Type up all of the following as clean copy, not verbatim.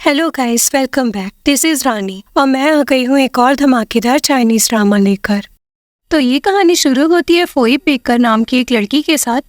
Hello guys, welcome back. This is Rani और मैं आ गई हूँ एक और धमाकेदार चाइनीज ड्रामा लेकर। तो ये कहानी शुरू होती है फोइब बेकर नाम की एक लड़की के साथ,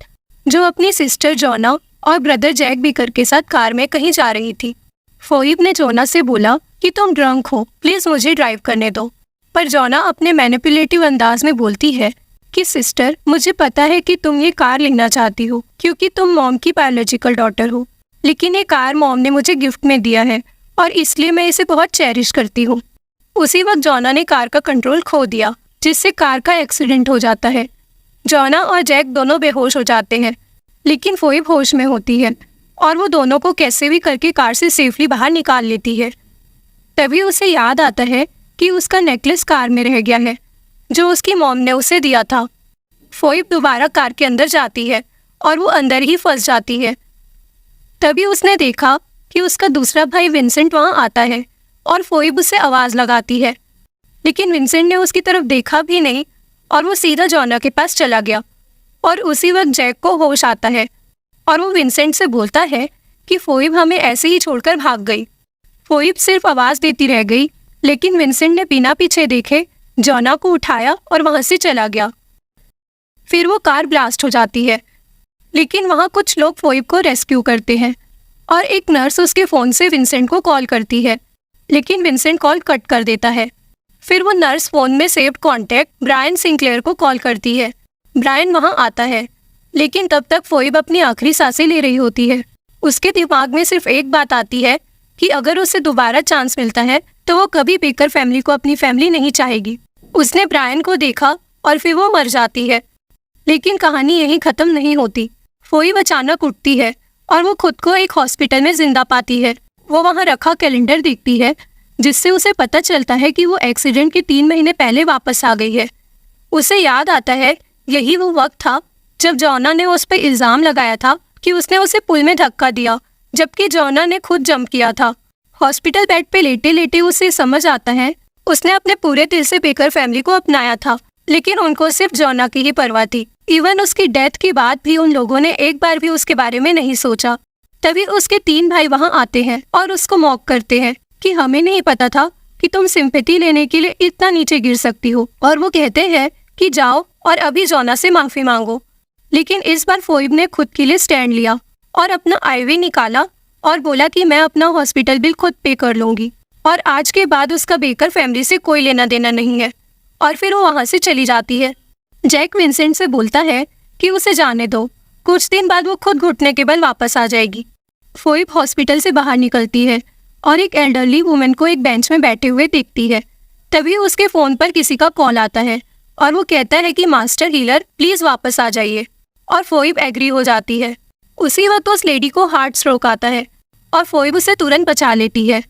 जो अपनी सिस्टर जोना और ब्रदर जैक बेकर के साथ कार में कहीं जा रही थी। फोइब ने जोना से बोला कि तुम ड्रंक हो, प्लीज मुझे ड्राइव करने दो। पर जोना अपने मैनिपुलेटिव अंदाज में बोलती है कि सिस्टर, मुझे पता है कि तुम ये कार लेना चाहती हो क्योंकि तुम मॉम की बायोलॉजिकल डॉटर हो, लेकिन ये कार मॉम ने मुझे गिफ्ट में दिया है और इसलिए मैं इसे बहुत चेरिश करती हूँ। उसी वक्त जोना ने कार का कंट्रोल खो दिया, जिससे कार का एक्सीडेंट हो जाता है। जोना और जैक दोनों बेहोश हो जाते हैं, लेकिन फोइब होश में होती है और वो दोनों को कैसे भी करके कार से सेफली बाहर निकाल लेती है। तभी उसे याद आता है कि उसका नेकलेस कार में रह गया है, जो उसकी मॉम ने उसे दिया था। फोइब दोबारा कार के अंदर जाती है और वो अंदर ही फंस जाती है। तभी उसने देखा कि उसका दूसरा भाई विंसेंट वहां आता है और फोइब उसे आवाज लगाती है, लेकिन विंसेंट ने उसकी तरफ देखा भी नहीं और वो सीधा जोना के पास चला गया। और उसी वक्त जैक को होश आता है और वो विंसेंट से बोलता है कि फोइब हमें ऐसे ही छोड़कर भाग गई। फोइब सिर्फ आवाज देती रह गई, लेकिन विंसेंट ने बिना पीछे देखे जोना को उठाया और वहां से चला गया। फिर वो कार ब्लास्ट हो जाती है, लेकिन वहां कुछ लोग फोइब को रेस्क्यू करते हैं और एक नर्स उसके फ़ोन से विंसेंट को कॉल करती है, लेकिन विंसेंट कॉल कट कर देता है। फिर वो नर्स फ़ोन में सेव्ड कॉन्टैक्ट ब्रायन सिंक्लेयर को कॉल करती है। ब्रायन वहां आता है, लेकिन तब तक फोइब अपनी आखिरी सांसें ले रही होती है। उसके दिमाग में सिर्फ एक बात आती है कि अगर उसे दोबारा चांस मिलता है तो वो कभी बेकर फैमिली को अपनी फैमिली नहीं चाहेगी। उसने ब्रायन को देखा और फिर वो मर जाती है, लेकिन कहानी यहीं ख़त्म नहीं होती। फोइब अचानक उठती है और वो खुद को एक हॉस्पिटल में जिंदा पाती है। वो वहाँ रखा कैलेंडर देखती है, जिससे उसे पता चलता है कि वो एक्सीडेंट के 3 महीने पहले वापस आ गई है। उसे याद आता है यही वो वक्त था जब जोना ने उस पर इल्ज़ाम लगाया था कि उसने उसे पुल में धक्का दिया, जबकि जोना ने खुद जंप किया था। हॉस्पिटल बेड पे लेटे लेटे उसे समझ आता है उसने अपने पूरे दिल से बेकर फैमिली को अपनाया था, लेकिन उनको सिर्फ जोना की ही परवाह थी। इवन उसकी डेथ के बाद भी उन लोगों ने एक बार भी उसके बारे में नहीं सोचा। तभी उसके 3 भाई वहां आते हैं और उसको मॉक करते हैं कि हमें नहीं पता था कि तुम सिंपैथी लेने के लिए इतना नीचे गिर सकती हो, और वो कहते हैं कि जाओ और अभी जोना से माफी मांगो। लेकिन इस बार फोइब ने खुद के लिए स्टैंड लिया और अपना आईवी निकाला और बोला कि मैं अपना हॉस्पिटल बिल खुद पे कर लूंगी और आज के बाद उसका बेकर फैमिली से कोई लेना देना नहीं है। और फिर वो वहां से चली जाती है। जैक विंसेंट से बोलता है कि उसे जाने दो, कुछ दिन बाद वो खुद घुटने के बल वापस आ जाएगी। फोइब हॉस्पिटल से बाहर निकलती है और एक एल्डरली वुमेन को एक बेंच में बैठे हुए देखती है। तभी उसके फ़ोन पर किसी का कॉल आता है और वो कहता है कि मास्टर हीलर प्लीज़ वापस आ जाइए, और फोइब एग्री हो जाती है। उसी वक्त उस लेडी को हार्ट स्ट्रोक आता है और फोइब उसे तुरंत बचा लेती है।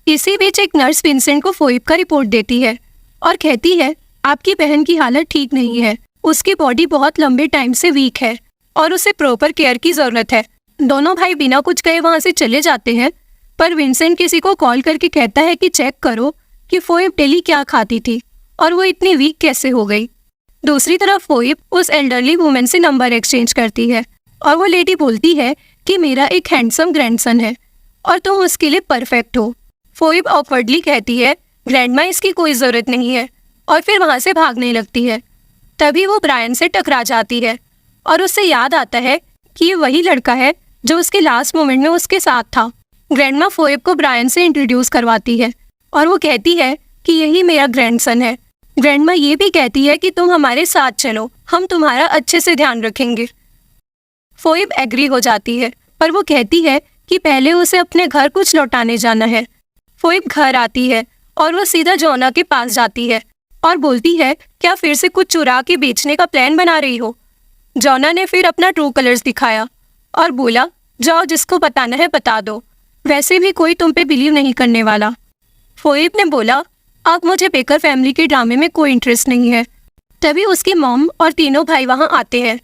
इसी बीच एक नर्स विंसेंट को फोइब का रिपोर्ट देती है और कहती है आपकी बहन की हालत ठीक नहीं है, उसकी बॉडी बहुत लंबे टाइम से वीक है और उसे प्रॉपर केयर की ज़रूरत है। दोनों भाई बिना कुछ कहे वहाँ से चले जाते हैं, पर विंसेंट किसी को कॉल करके कहता है कि चेक करो कि फोइब डेली क्या खाती थी और वो इतनी वीक कैसे हो गई। दूसरी तरफ फोइब उस एल्डरली वुमेन से नंबर एक्सचेंज करती है और वो लेडी बोलती है कि मेरा एक हैंडसम ग्रैंडसन है और तुम उसके लिए परफेक्ट हो। फोइब ऑकवर्डली कहती है ग्रैंडमा, इसकी कोई ज़रूरत नहीं है, और फिर वहाँ से भागने लगती है। तभी वो ब्रायन से टकरा जाती है और उससे याद आता है कि ये वही लड़का है जो उसके लास्ट मोमेंट में उसके साथ था। ग्रैंडमा फोइब को ब्रायन से इंट्रोड्यूस करवाती है और वो कहती है कि यही मेरा ग्रैंडसन है। ग्रैंडमा ये भी कहती है कि तुम हमारे साथ चलो, हम तुम्हारा अच्छे से ध्यान रखेंगे। फोइब एग्री हो जाती है, पर वो कहती है कि पहले उसे अपने घर कुछ लौटाने जाना है। फोइब घर आती है और वो सीधा जोना के पास जाती है और बोलती है क्या फिर से कुछ चुरा के बेचने का प्लान बना रही हो। जोना ने फिर अपना ट्रू कलर्स दिखाया और बोला जाओ, जिसको बताना है बता दो, वैसे भी कोई तुम पे बिलीव नहीं करने वाला। फोइब ने बोला अब मुझे बेकर फैमिली के ड्रामे में कोई इंटरेस्ट नहीं है। तभी उसकी मॉम और तीनों भाई वहां आते हैं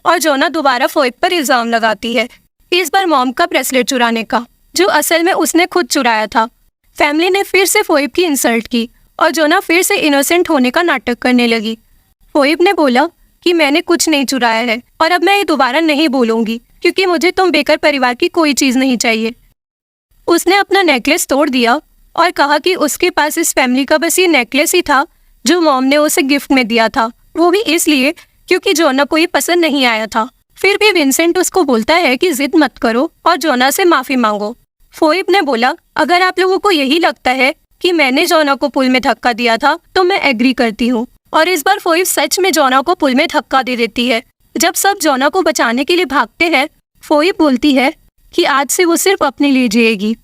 और जोना दोबारा फोइब पर इल्ज़ाम लगाती है, इस बार मॉम का ब्रेसलेट चुराने का, जो असल में उसने खुद चुराया था। फैमिली ने फिर से फोइब की इंसल्ट की और जोना फिर से इनोसेंट होने का नाटक करने लगी। फोइब ने बोला कि मैंने कुछ नहीं चुराया है और अब मैं ये दोबारा नहीं बोलूंगी क्योंकि मुझे तुम बेकर परिवार की कोई चीज़ नहीं चाहिए। उसने अपना नेकलेस तोड़ दिया और कहा कि उसके पास इस फैमिली का बस ये नेकलेस ही था जो मॉम ने उसे गिफ्ट में दिया था, वो भी इसलिए क्योंकि जोना को ये पसंद नहीं आया था। फिर भी विंसेंट उसको बोलता है कि जिद मत करो और जोना से माफी मांगो। फोइब ने बोला, अगर आप लोगों को यही लगता है कि मैंने जोना को पुल में धक्का दिया था तो मैं एग्री करती हूँ। और इस बार फोइब सच में जोना को पुल में धक्का दे देती है। जब सब जोना को बचाने के लिए भागते हैं, फोइब बोलती है कि आज से वो सिर्फ अपने लिए जिएगी